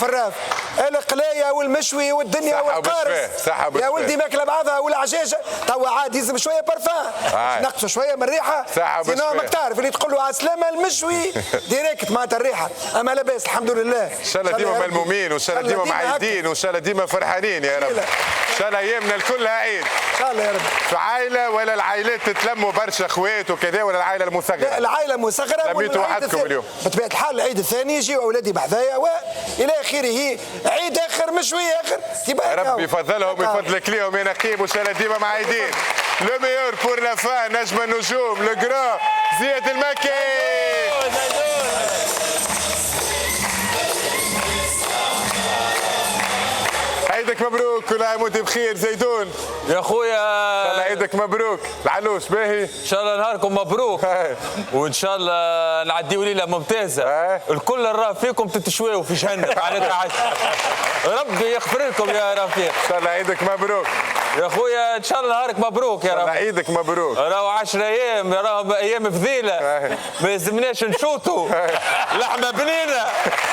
في الراف، القلايه والمشوي والدنيا والقارص يا ولدي ماكله بعضها والعجاجه توا عاد يلزم شويه بارفان نقصوا شويه من الريحه. سينو ماك تعرف اللي تقول له على السلامه المشوي ديريكت معناتها الريحه، اما لاباس الحمد لله. ان شاء الله ديما ملمومين وان شاء الله ديما معيدين وان شاء الله ديما فرحانين يا رب. ان شاء الله ايامنا الكلها عيد ان شاء الله يا رب. في عائله ولا العائلات تتلموا برشا اخوات وكذا ولا العائله المصغره؟ لا العائله مصغره. لميتوا وحدكم اليوم بطبيعه الحال العيد الثاني يجيو اولادي بحذايا والى اخره، عيد اخر مشوي اخر. ربي يفضلهم ويفضلك ليهم يا نقيب وان شاء الله ديما معيدين. لو ميور بور لا فان نجم النجوم لو جران زياد المكي. عيدك مبروك، كل عام وانت بخير زيدون يا خويا. ان شاء الله عيدك مبروك. العلوش باهي؟ ان شاء الله نهاركم مبروك وان شاء الله نعديوا ليله ممتازه. الكل راه فيكم تتشويوا في جهنم معناتها. ربي يغفر لكم يا رفيق. ان شاء الله عيدك مبروك يا خويا. ان شاء الله نهارك مبروك يا رب. عيدك مبروك. راهو 10 ايام، راهو ايام فضيله ما يلزمناش نشوطوا لحمه بنينه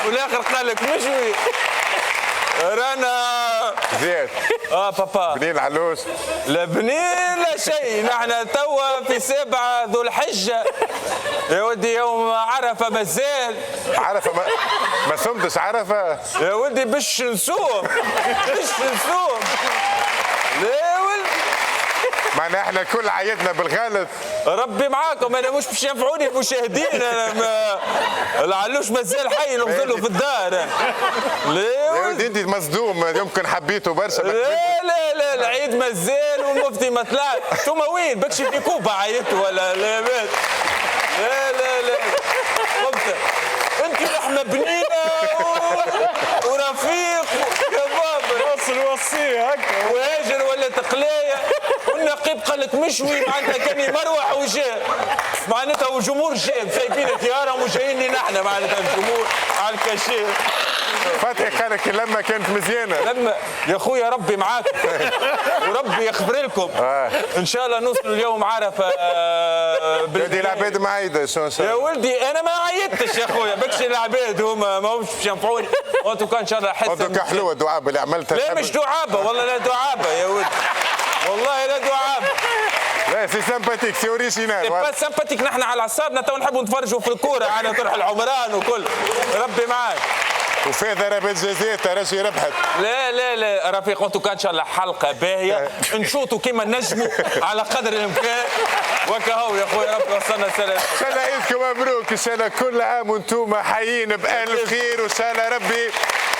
والاخر قال لك مشوي. رانا زياد بابا بنين العلوش؟ لا بنين لا شيء، نحن توا في 7 ذو الحجه يا ودي. يوم عرفه مازال. عرفه ما صمتش عرفه يا ولدي باش نصوم لا ولد. معناها احنا كل عيدنا بالغلط. ربي معاكم، انا مش باش ينفعوني المشاهدين. انا العلوش مازال حي نفضل له في الدار. يا ولدي انت مصدوم، يمكن حبيته برشا. لا العيد مازال والمفتي ما طلعش. ثم وين بكشي في كوبا عيطت ولا لا بات؟ لا قلت انت لحمه بنينه ورفيق يا بابا وصيه هكا وهاجر ولا تقلايه والنقيب قال لك مشوي معناتها كاني مروح وجاء معناتها والجمهور جاء سايبين خيارهم وجاييني نحن معناتها الجمهور على الكاشير. فتحي قال لك اللمه كانت مزيانه. لما يا خويا ربي معاك وربي يغفر لكم. ان شاء الله نوصلوا اليوم عرفه. ولدي العباد معايده شو يا ولدي انا ما عيطتش يا خويا، بكشي العباد هما ما همش باش ينفعوني. وانتو كان ان شاء الله حس انتو حلوه الدعابه اللي عملتها. لا مش دعابه والله، لا دعابه يا ولدي والله لا دعابه. لا سي سامباتيك سي اوريجينال. با سامباتيك، نحن على اعصابنا تو نحبوا نتفرجوا في الكوره على طرح العمران وكل. ربي معاك. وفي ضربات جزاء ترجي ربحت. لا رفيق انتو كان ان شاء الله حلقه باهيه نشوطوا كيما نجموا على قدر الامكان. وكهو يا خويا ربي وصلنا السلام. ان شاء الله عيدكم مبروك، ان شاء الله كل عام وانتم حيين بألف خير، وان شاء الله ربي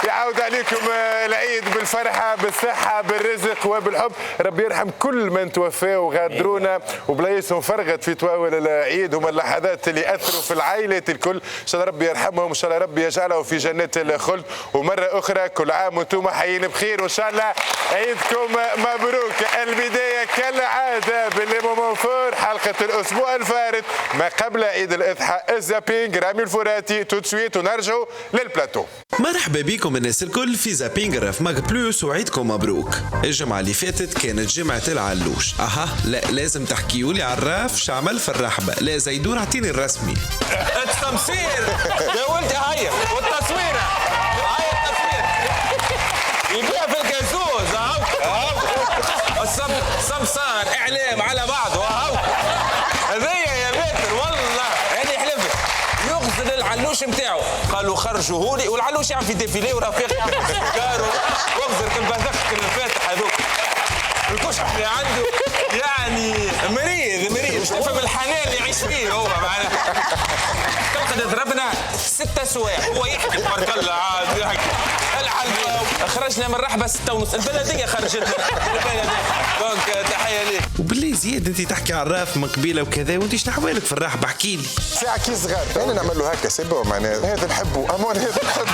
يعود عليكم العيد بالفرحه بالصحه بالرزق وبالحب. ربي يرحم كل من توفى وغادرونا وبلايصهم فرغت في تواول العيد. هما اللحظات اللي اثروا في العائلات الكل. ان شاء الله ربي يرحمهم، ان شاء الله ربي يجعله في جنات الخلد. ومره اخرى كل عام وانتم حيين بخير، وان شاء الله عيدكم مبروك. البدايه كالعاده بالمومون فور، حلقه الاسبوع الفارط ما قبل عيد الاضحى. الزابينج رامي الفراتي تو تسويت ونرجعوا للبلاتو. مرحبا بكم الناس الكل في زابينج راف ماك بلوس وعيدكم مبروك. الجمعة اللي فاتت كانت جمعة العلوش. لا لازم تحكيولي على الراف شعمل في الرحبة. لا زيدون اعطيني الرسمي. التمثيل يا ولدي هيا والتصويرة هيا التصوير يبيع في الكازوز. السمسار اعلام على بعضه. هذيا يا باتر والله هذه حلفت يغزل العلوش نتاعو. قالوا خرجوه لي والعلوش يعمل في ديفيلي ورفيق يعمل في سكارو واغزر كالبذخ الفاتح هذوك الكشك اللي عنده يعني مريض تفهم الحنان اللي يعيش فيه هو معناها. تلقى ضربنا 6 سوايع هو يحكي تبارك الله عاد يحكي. خرجنا من رحبه 6:30 البلديه خرجتنا دونك تحيه ليك. وبالله زياد انت تحكي على الراف من قبيله وكذا وانت شنو احوالك في الرحبه احكي لي. ساعه كي صغار انا نعمل له هكا سيبو معناها هذا نحبه امون هذا نحبه